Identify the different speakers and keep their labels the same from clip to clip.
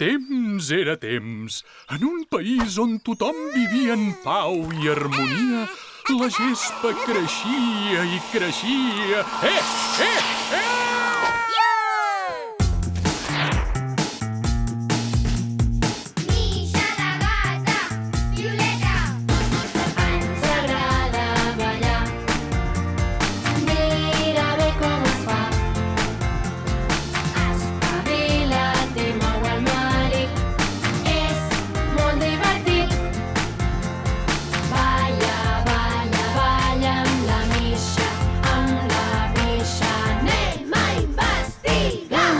Speaker 1: Temps era temps. En un país on tothom vivia en pau i harmonia, la gespa creixia i creixia.
Speaker 2: Misha, la gata, Violeta. Ens agrada ballar. Mira bé com es fa. Espavila't i mou el melic. És molt divertit. Balla, balla, balla amb la Misha. Amb la Misha anem a investigar.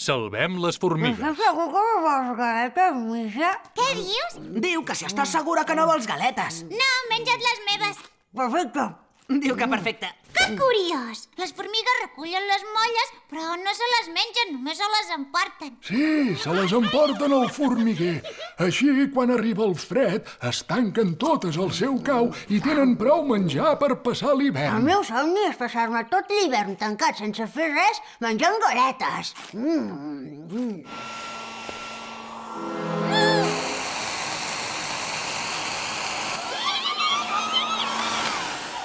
Speaker 1: Salvem les formigues.
Speaker 3: segur que no vols galetes, Misha?
Speaker 4: Què dius?
Speaker 5: Diu que si estàs segura que no vols galetes.
Speaker 4: No, menja't les meves.
Speaker 3: Perfecte.
Speaker 5: Diu que perfecte.
Speaker 4: Que curiós! Les formigues recullen les molles, però no se les mengen, només se les emporten.
Speaker 6: Sí, se les emporten al formiguer. Així, quan arriba el fred, es tanquen totes al seu cau i tenen prou menjar per passar
Speaker 3: El
Speaker 6: l'hivern.
Speaker 3: meu somni és passar-me tot l'hivern tancat sense fer res menjant galetes.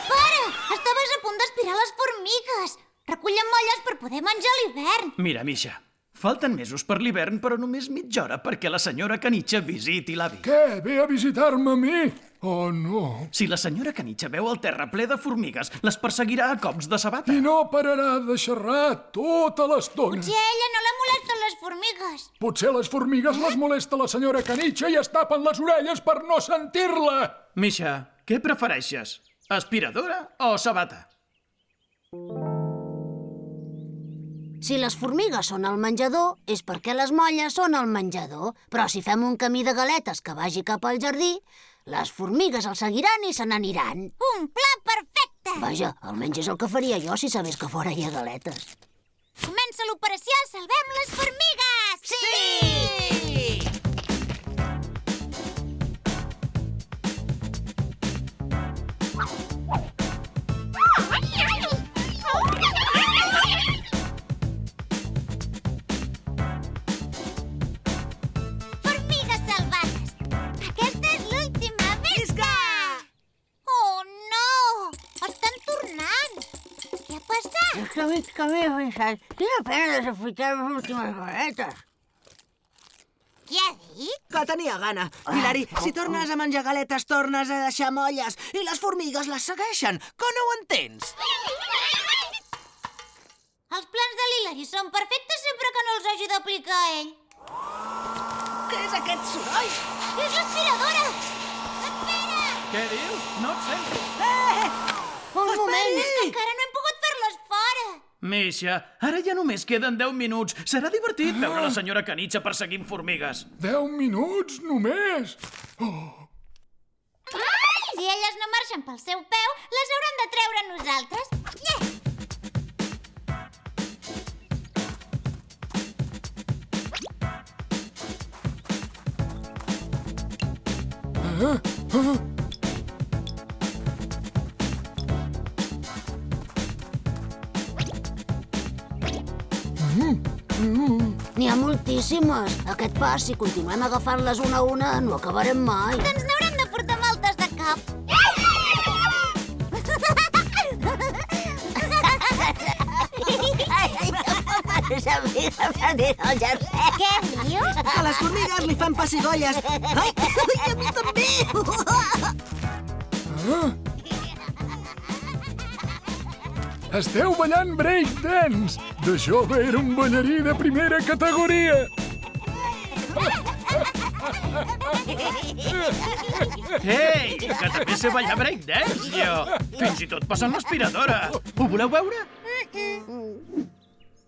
Speaker 4: Pare, estaves a punt d'aspirar les formigues. Recullen molles per poder menjar a l'hivern.
Speaker 7: Mira, Misha, falten mesos per l'hivern, però només mitja hora perquè la senyora Canitxa visiti l'avi.
Speaker 6: Què? Ve a visitar-me a mi? Oh, no.
Speaker 7: Si la senyora Canitxa veu el terra ple de formigues, les perseguirà a cops de sabata.
Speaker 6: I no pararà de xerrar tota l'estona.
Speaker 4: Si a ella no la molesten les formigues.
Speaker 6: Potser les formigues les molesta la senyora Canitxa i es tapen les orelles per no sentir-la.
Speaker 7: Misha, què prefereixes? Aspiradora o sabata?
Speaker 3: Si les formigues són al menjador, és perquè les molles són al menjador. Però si fem un camí de galetes que vagi cap al jardí, les formigues el seguiran i se n'aniran.
Speaker 4: Un pla perfecte.
Speaker 3: Vaja, almenys és el que faria jo si sabés que fora hi ha galetes.
Speaker 4: Comença l'operació Salvem les formigues!
Speaker 5: Sí!
Speaker 4: Formigues salvades! Aquesta és l'última! Visca! Oh, no! Estan tornant! Què ha passat?
Speaker 3: És que mig camí he pensat, quina pena desafitar les últimes galetes.
Speaker 4: Què ha dit?
Speaker 5: Que tenia gana. Hilari, si tornes a menjar galetes, tornes a deixar molles. I les formigues les segueixen. Que no ho entens?
Speaker 4: Els plans de l'Hilari són perfectes sempre que no els hagi d'aplicar ell.
Speaker 5: Què és aquest soroll?
Speaker 4: És l'aspiradora! Espera!
Speaker 7: Què dius? No et sento.
Speaker 3: Un moment!
Speaker 4: És que encara no hem pogut fer-les fora.
Speaker 7: Misha, ara ja només queden 10 minuts. Serà divertit veure la senyora Canitxa perseguint formigues.
Speaker 6: 10 minuts només.
Speaker 4: Si elles no marxen pel seu peu, les haurem de treure nosaltres.
Speaker 3: N'hi ha moltíssimes. Aquest pas, si continuem agafant-les una a una, no acabarem mai.
Speaker 4: Doncs n'haurem de portar moltes de cop. Què dius?
Speaker 5: Que les formigues li fan pessigolles. Ai, a mi també.
Speaker 6: Esteu ballant breakdance. De jove era un ballarí de primera categoria.
Speaker 7: Ei, que també sé ballar breakdance, jo. Fins i tot passant l'aspiradora. Ho voleu veure?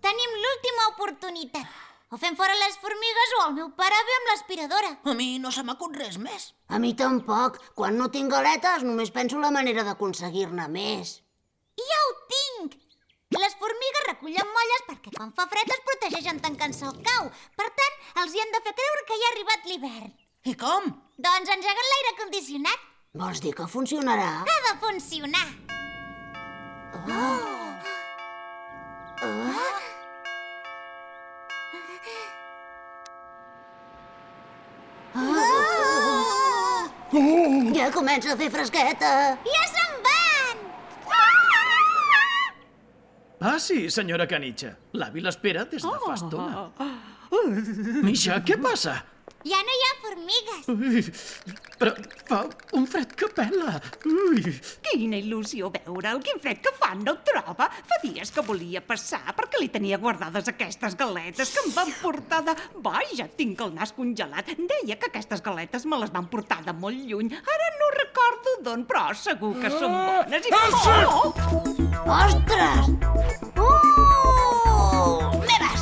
Speaker 4: Tenim l'última oportunitat. O fem fora les formigues o el meu pare ve amb l'aspiradora.
Speaker 5: A mi no se m'acut res més.
Speaker 3: A mi tampoc. Quan no tinc galetes, només penso la manera d'aconseguir-ne més.
Speaker 4: Ja ho tinc! Les formigues recullen molles perquè quan fa fred es protegeixen tancant-se al cau. Per tant, els hi han de fer creure que ja ha arribat l'hivern.
Speaker 5: I com?
Speaker 4: Doncs engeguen l'aire condicionat.
Speaker 3: Vols dir que funcionarà?
Speaker 4: Ha de funcionar.
Speaker 3: Ja comença a fer fresqueta.
Speaker 4: Ja se'n van!
Speaker 7: Passi, senyora Canitxa. L'avi l'espera des de fa estona. Misha, què passa?
Speaker 4: Ja no hi ha formigues.
Speaker 7: Ui, però fa un fred que pela. Ui.
Speaker 8: Quina il·lusió veure'l, quin fred que fa, no et troba? Fa dies que volia passar perquè li tenia guardades aquestes galetes que em van portar de... Vaja, tinc el nas congelat. Deia que aquestes galetes me les van portar de molt lluny. Ara no recordo d'on, però segur que són bones i... Oh!
Speaker 3: Ostres! Meves!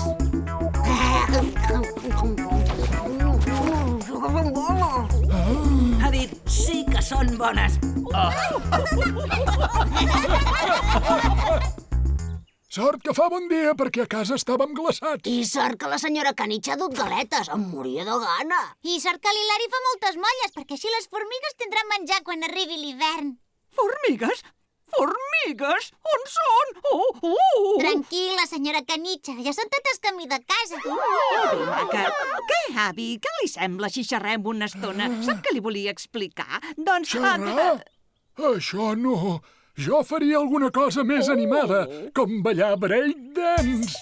Speaker 5: Ha dit, sí que són bones.
Speaker 6: Sort que fa bon dia, perquè a casa estàvem glaçats.
Speaker 3: I sort que la senyora Canitxa ha dut galetes. Em moria de gana.
Speaker 4: I sort que l'Hilari fa moltes molles, perquè així les formigues tindran menjar quan arribi l'hivern.
Speaker 8: Formigues? Formigues? On són? Oh!
Speaker 4: Tranquil·la, senyora Canitxa, ja són totes camí de casa.
Speaker 8: Vinga, què, avi? Què li sembla si xerrem una estona? Sap què li volia explicar? Doncs...
Speaker 6: Xerrar? Això no. Jo faria alguna cosa més animada, com ballar breakdance.